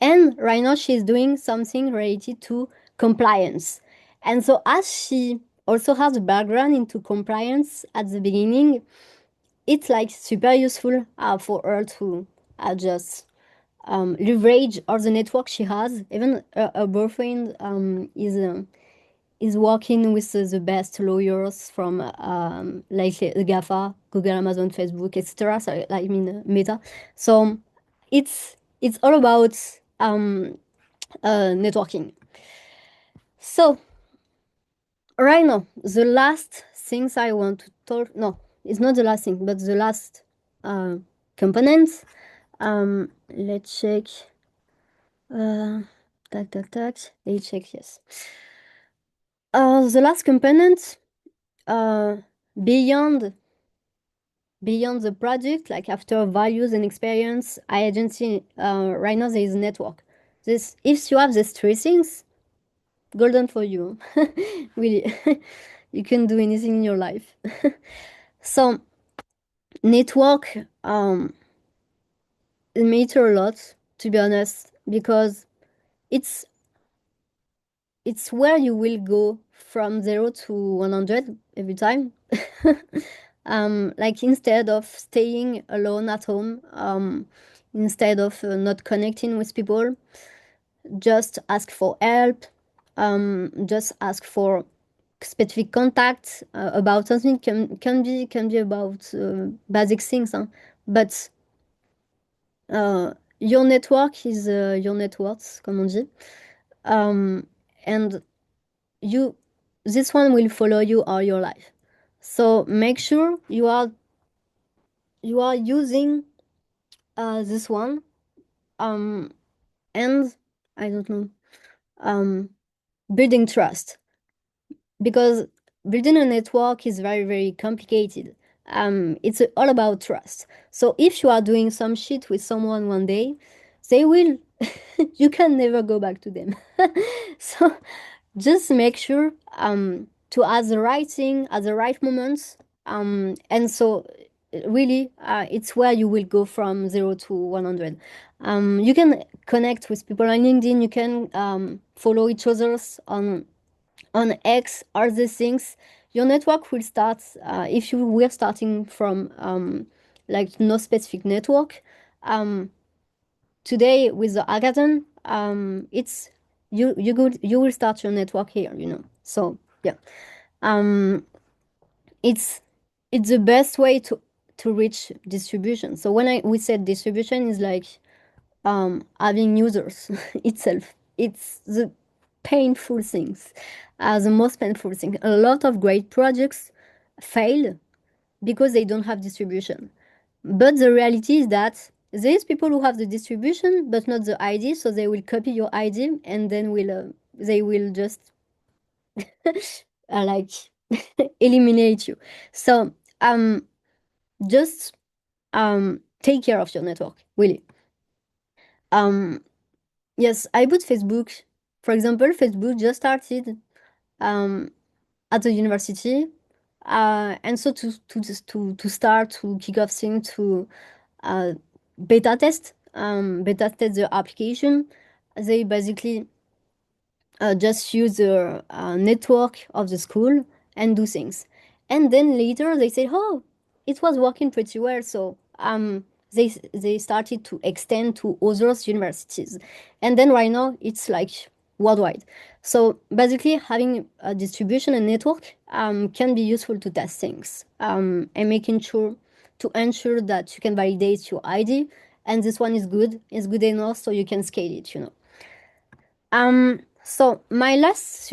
and right now she's doing something related to compliance. And so as she also has a background into compliance at the beginning, it's like super useful for her to just leverage all the network she has. Even her boyfriend is working with the best lawyers from like the GAFA, Google, Amazon, Facebook, etc. So I mean Meta. So it's all about networking. So right now, the last things I want to talk. No, it's not the last thing, but the last uh, component. Let's check. Tac tac tac. Let's check. Yes. The last component. Uh, beyond beyond the project, like after values and experience, agency, right now there is network. This, if you have these three things, golden for you. Really, you can do anything in your life. So network, it matter a lot, to be honest, because it's it's where you will go from 0 to 100 every time. Like instead of staying alone at home, instead of not connecting with people, just ask for help. Just ask for specific contacts about something. Can be about basic things, huh? But your network is your net worth, comme on dit. And you this one will follow you all your life. So make sure you are using this one, um and I don't know, um building trust, because building a network is very, very complicated. It's all about trust. So if you are doing some shit with someone one day, they will you can never go back to them. So just make sure to ask the right thing at the right moments. And so really, it's where you will go from 0 to 100. You can connect with people on LinkedIn. You can follow each other's on X, or these things. Your network will start if you were starting from like no specific network. Today with the hackathon, it's you will start your network here, you know. So yeah, um, it's it's the best way to reach distribution. So when I we said distribution is like having users itself. It's the painful things, the most painful thing. A lot of great projects fail because they don't have distribution. But the reality is that there's people who have the distribution but not the ID, so they will copy your ID and then will they will just like eliminate you. So just take care of your network, really. Um, yes, I put Facebook. For example, Facebook just started um, at the university, and so to start to kick off things to uh, beta test the application. They basically just use the network of the school and do things. And then later they say, oh, it was working pretty well. So they started to extend to other universities. And then right now it's like worldwide. So basically having a distribution and network can be useful to test things, and making sure to ensure that you can validate your ID. And this one is good enough so you can scale it, you know. So my last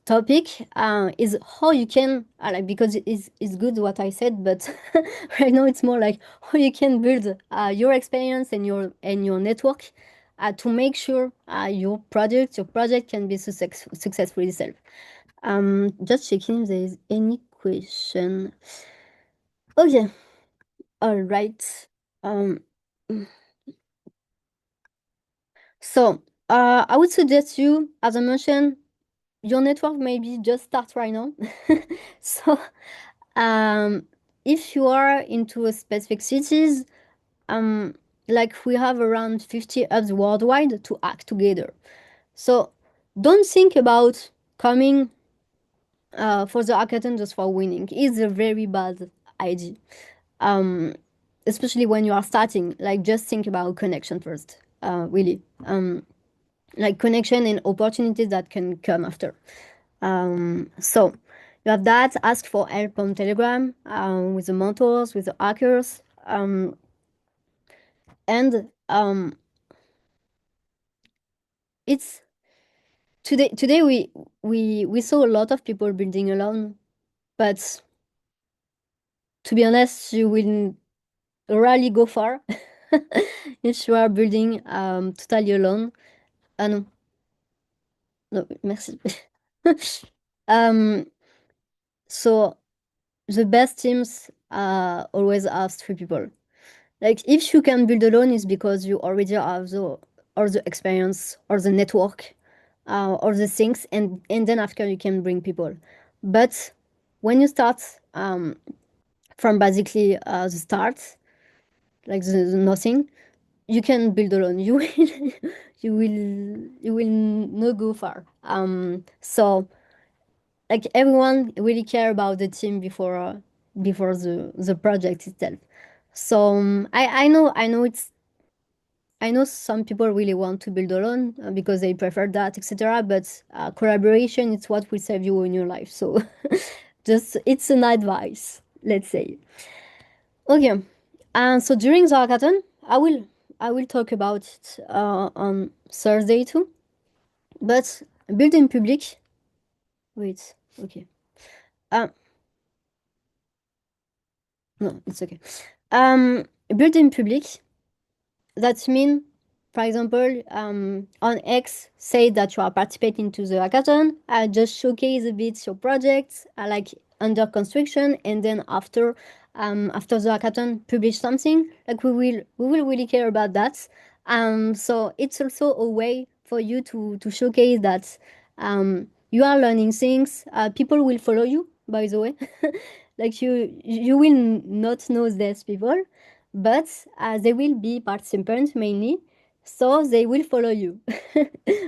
topic is how you can like, because it's good what I said, but right now it's more like how you can build your experience and your network to make sure your project can be successful itself. Just checking if there is any question. Okay, all right. Um, so I would suggest you, as I mentioned, your network maybe just start right now. So um, if you are into a specific cities, um, like we have around 50 hubs worldwide to act together. So don't think about coming for the hackathon just for winning. It's a very bad idea. Um, Especially when you are starting, like just think about connection first, really. Like connection and opportunities that can come after. So you have that. Ask for help on Telegram with the mentors, with the hackers, and it's today we saw a lot of people building alone, but to be honest, you will rarely go far if you are building totally alone. No, no, merci. um, so the best teams always have three people. Like if you can build alone, is because you already have the or the experience or the network or the things, and then after you can bring people. But when you start from basically the start, like the nothing, you can build alone. You will you will not go far. So like everyone really care about the team before the project itself. So I know I know some people really want to build alone because they prefer that, etc. But collaboration is what will save you in your life. So just it's an advice, let's say. Okay. So during the hackathon, I will talk about it on Thursday too. But build in public. Wait. Okay. Um. No, it's okay. Build in public. That means, for example, on X, say that you are participating to the hackathon. Just showcase a bit your projects, like under construction, and then after the hackathon, publish something. Like we will really care about that. So it's also a way for you to showcase that you are learning things. People will follow you, by the way. Like you will not know these people, but they will be participants mainly, so they will follow you.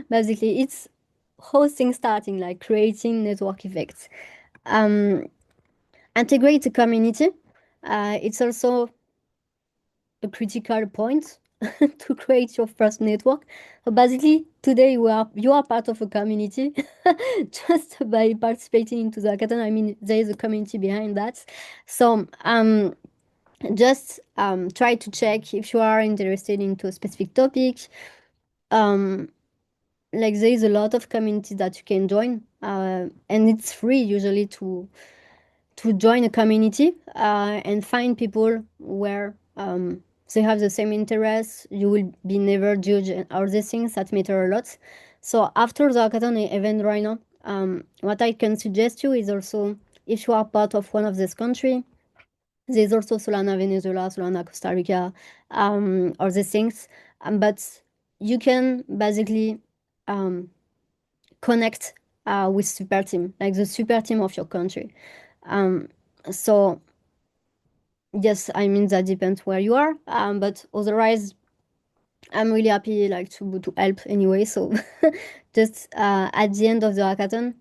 Basically, it's hosting starting, like creating network effects. Um, Integrate the community. It's also a critical point to create your first network. So basically, today you are part of a community just by participating into the hackathon. I mean, there is a community behind that. So just try to check if you are interested into a specific topic. Um, like there is a lot of communities that you can join, and it's free usually to join a community and find people where they have the same interests. You will be never judged and all these things that matter a lot. So after the hackathon event right now, what I can suggest you is also if you are part of one of these countries. There's also Solana Venezuela, Solana Costa Rica, or these things. But you can basically um, connect with super team, like the super team of your country. Um, so yes, I mean that depends where you are. But otherwise, I'm really happy like to help anyway. So just at the end of the hackathon,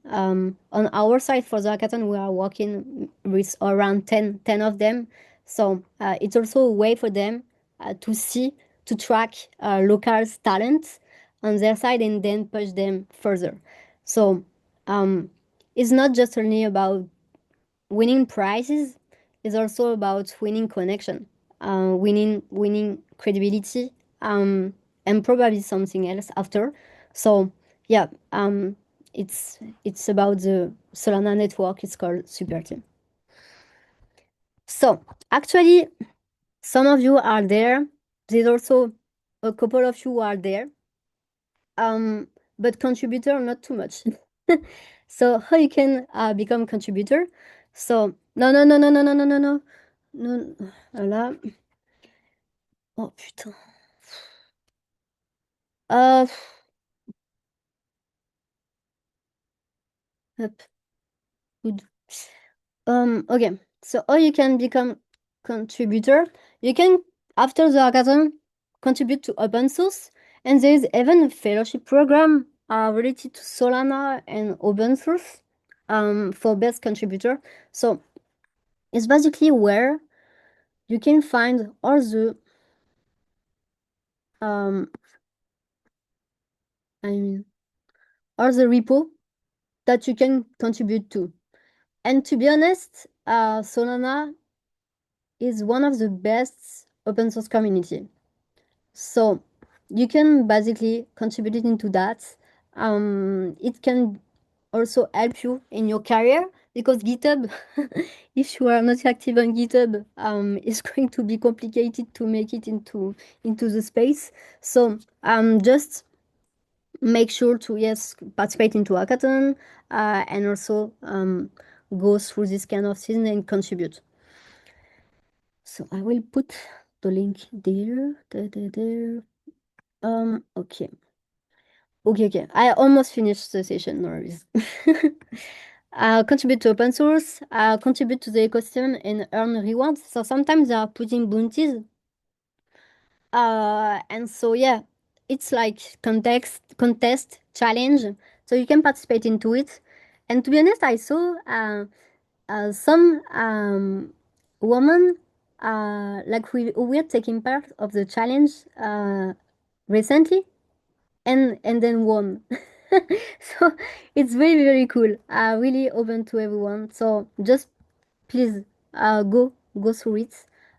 on our side for the hackathon, we are working with around 10 of them. So it's also a way for them to see, to track local talents on their side and then push them further. So um, it's not just only about winning prizes, is also about winning connection, winning credibility, and probably something else after. So yeah, it's about the Solana network. It's called Super Team. So actually, some of you are there. There's also a couple of you who are there, um, but contributor not too much. So how you can become contributor? So no no no no no no no no no non, voilà. Oh putain. Euh, hop, good. Okay. So how you can become contributor? You can, after the hackathon, contribute to open source, and there is even a fellowship program related to Solana and open source for best contributor. So it's basically where you can find all the um I mean all the repo that you can contribute to. And to be honest, Solana is one of the best open source community. So you can basically contribute it into that. It can also help you in your career because GitHub, if you are not active on GitHub, it's going to be complicated to make it into the space. So just make sure to yes participate into hackathon and also go through this kind of season and contribute. So I will put the link there. Okay. Okay. I almost finished the session, no worries. Contribute to open source, contribute to the ecosystem and earn rewards. So sometimes they are putting bounties. And so yeah, it's like contest challenge, so you can participate into it. And to be honest, I saw some women like who were taking part of the challenge recently, and then won. So it's very very cool. Really open to everyone. So just please go through it.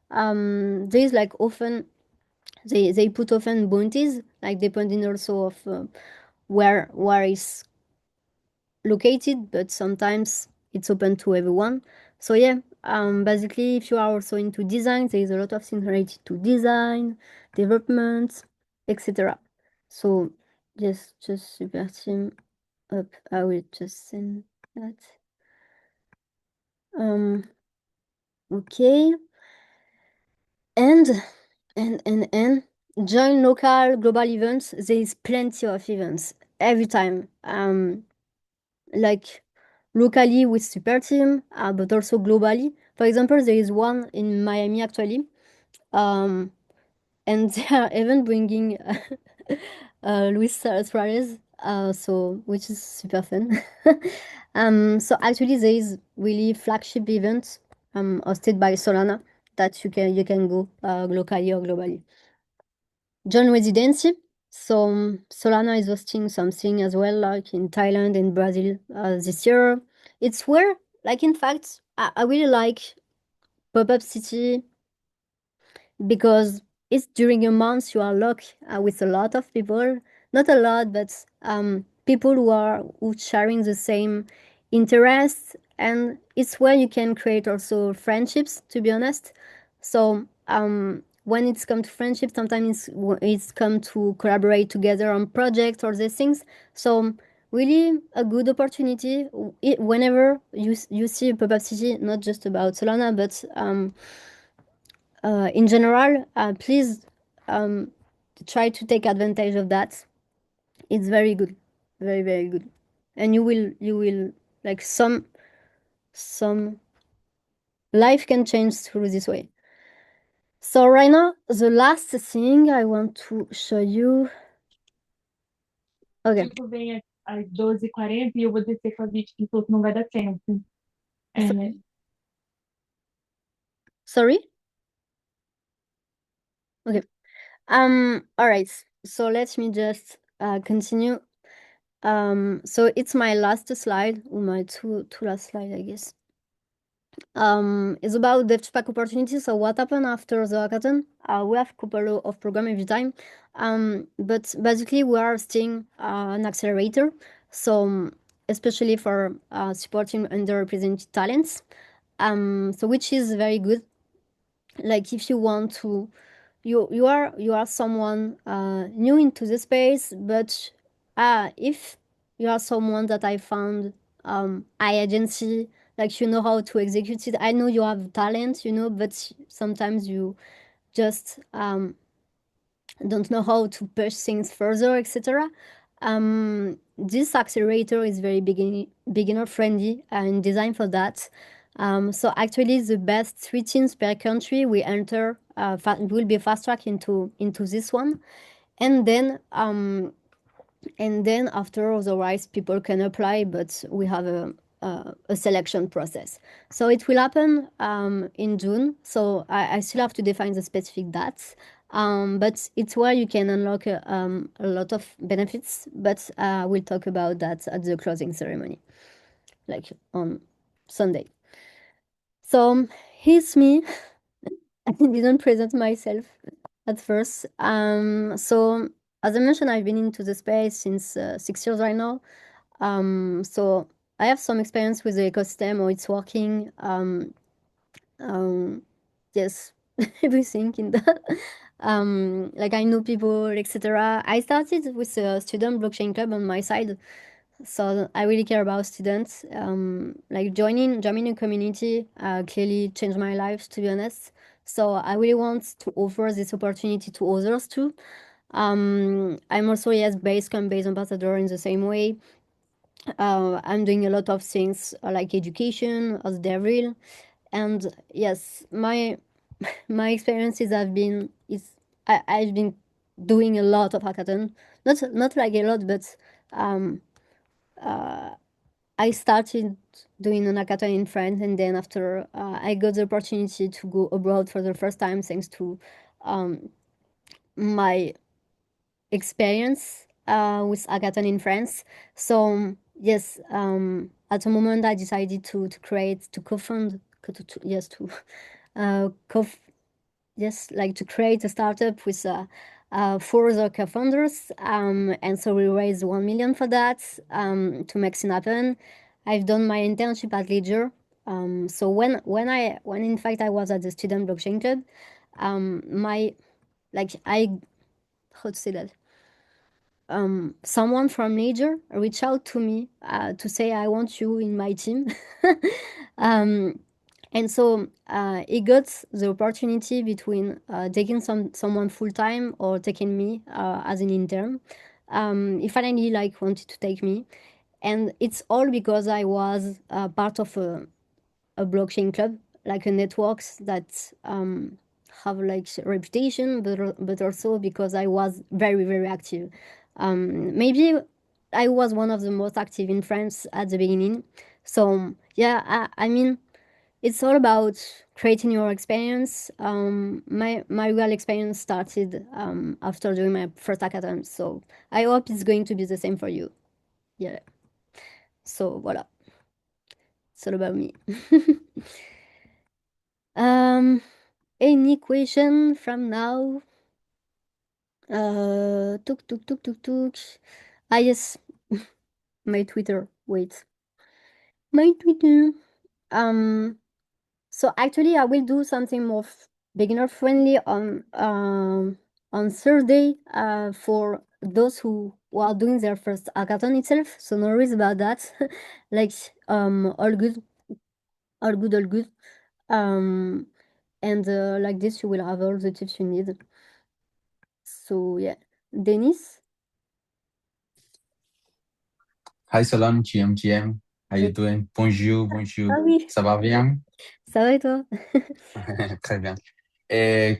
There is like often they put often bounties, like depending also of where is located, but sometimes it's open to everyone. So yeah, basically, if you are also into design, there is a lot of things related to design, development, etc. So just super team up. I will just send that. Um, okay, and and join local global events. There is plenty of events every time. Like locally with super team, but also globally. For example, there is one in Miami actually, um, and they are even bringing Luis Suarez, so which is super fun. So actually, there is really flagship events hosted by Solana that you can go locally or globally. John Residency. So Solana is hosting something as well, like in Thailand and Brazil this year. It's where, like, in fact, I really like pop-up city because it's during a month you are locked with a lot of people, not a lot, but people who sharing the same interests, and it's where you can create also friendships. To be honest, so when it's come to friendship, sometimes it's come to collaborate together on projects or these things. So really a good opportunity whenever you see a pop-up city, not just about Solana, but in general, please um, try to take advantage of that. It's very good, very very good, and you will like some life can change through this way. So right now, the last thing I want to show you. Okay. Tipo, vem às 12h40 e eu vou descer com a Vicky, que falou que não vai dar tempo. So- É, Sorry. Okay. All right. So let me just continue. So it's my last slide, or my two last slide, I guess. It's about DevSpec opportunities. So what happened after the hackathon? We have a couple of program every time, but basically we are staying an accelerator. So especially for supporting underrepresented talents. So which is very good. Like if you want to, you are someone new into the space, but if you are someone that I found I agency, like you know how to execute it. I know you have talent, but sometimes you just don't know how to push things further, etc. This accelerator is very beginner friendly and designed for that. So actually, the best 3 teams per country we enter will be fast track into this one, and then after, otherwise people can apply, but we have a selection process. So it will happen in June. So I still have to define the specific dates. But it's where you can unlock a lot of benefits. But we'll talk about that at the closing ceremony, like on Sunday. So here's me. I didn't present myself at first. So as I mentioned, I've been into the space since 6 years right now. So I have some experience with the ecosystem, how it's working. Um, yes, everything in that. Like I know people, etc. I started with a student blockchain club on my side, so I really care about students. Like joining a community clearly changed my life, to be honest. So I really want to offer this opportunity to others too. I'm also yes Basecamp ambassador in the same way. I'm doing a lot of things like education as Devril, and yes, my my experiences have been is I've been doing a lot of hackathon, not like a lot, but um, uh, I started doing an hackathon in France, and then after I got the opportunity to go abroad for the first time, thanks to um, my experience with hackathon in France. So yes, at the moment I decided to create to co-fund yes to co yes, like to create a startup with four other co-founders. And so we raised 1 million for that to make it happen. I've done my internship at Ledger. So when in fact I was at the student blockchain club, my like I how to say that someone from Ledger reached out to me to say I want you in my team. um, and so he got the opportunity between taking someone full time or taking me as an intern. He finally like wanted to take me, and it's all because I was part of a blockchain club, like a networks that have like reputation, but also because I was very very active. Maybe I was one of the most active in France at the beginning. So yeah, I mean it's all about creating your experience. My real experience started after doing my first hackathon, so I hope it's going to be the same for you. Yeah. So voila, it's all about me. um, any question from now? Tuk tuk tuk tuk tuk. Ah yes, my Twitter. Wait, my Twitter. Um, So actually, I will do something more beginner friendly on Thursday for those who are doing their first hackathon itself. So no worries about that. Like all good, all good, all good. Um, and like this, you will have all the tips you need. So yeah, Denis. Hi Salon, GM. How you Oui. doing? Bonjour, bonjour. Ah oui, Ça va bien? ça va et toi? Très bien.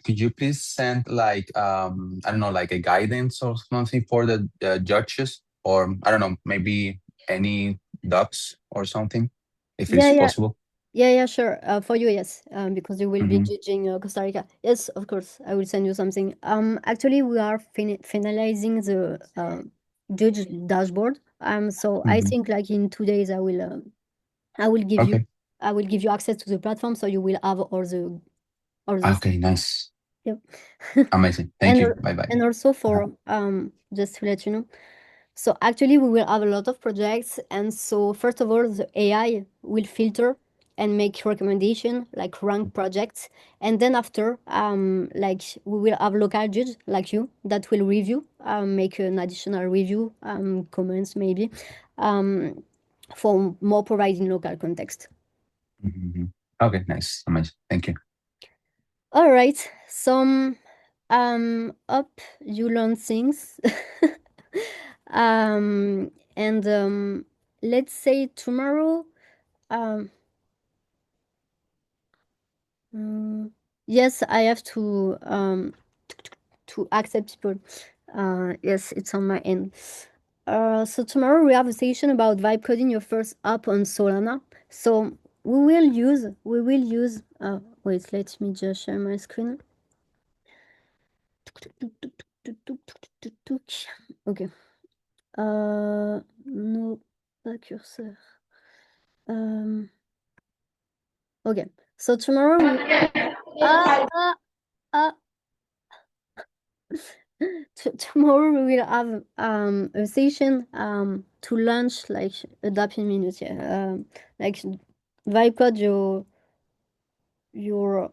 Could you please send like I don't know, like a guidance or something for the judges, or I don't know, maybe any docs or something, if Yeah, it's yeah. possible. Yeah, sure. For you, yes, because you will be Mm-hmm. judging Costa Rica. Yes, of course, I will send you something. Actually, we are finalizing the judge dashboard. So I Mm-hmm. think like in 2 days, I will give you, Okay. I will give you access to the platform, so you will have all the stuff. Okay, nice. Yep. Amazing. Thank and you. al- Bye bye. and also Uh-huh. for just to let you know. So actually, we will have a lot of projects, and so first of all, the AI will filter and make recommendation like rank projects, and then after, like we will have local judge like you that will review, make an additional review, comments maybe, um, for more providing local context. Mm-hmm. Okay, nice. Amazing. Thank you. All right, some up you learn things. And let's say tomorrow. Um, mm, yes, I have to accept people. Yes, it's on my end. So tomorrow we have a session about vibe coding your first app on Solana. So we will use. Wait, let me just share my screen. Okay. No, pas curseur. Um, okay. So tomorrow we ah ah ah. Tomorrow we will have a session to launch like adapt in minutes. Yeah. Like vibe code your your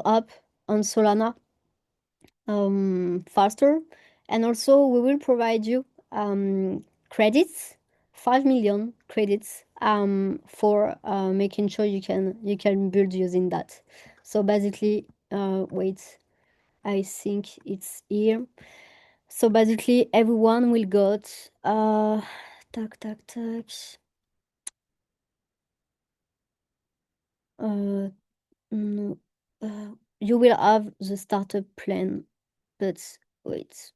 app on Solana faster, and also we will provide you credits, 5 million credits for making sure you can build using that. So basically, wait, I think it's here. So basically, everyone will get tac tac tac. Uh, no. you will have the startup plan, but wait.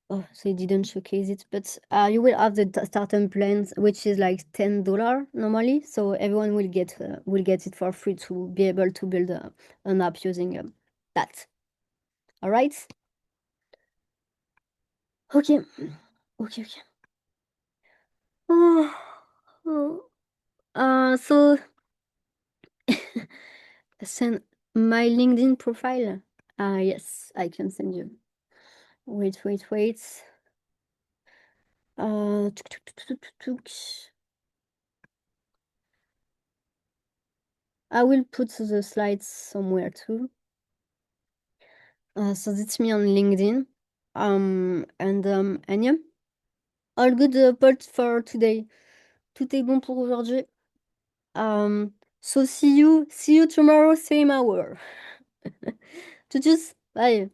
Oh, so it didn't showcase it, but you will have the startup plans, which is like $10 normally. So everyone will get it for free to be able to build an app using that. All right. Okay. Okay. Okay. Oh, oh. So send my LinkedIn profile. Yes, I can send you. Wait, wait, wait. Tuk, tuk, tuk, tuk, tuk, tuk. I will put the slides somewhere too. So that's me on LinkedIn. And yeah, all good part for today. Tout est bon pour aujourd'hui. So see you tomorrow, same hour. Tchuss, bye.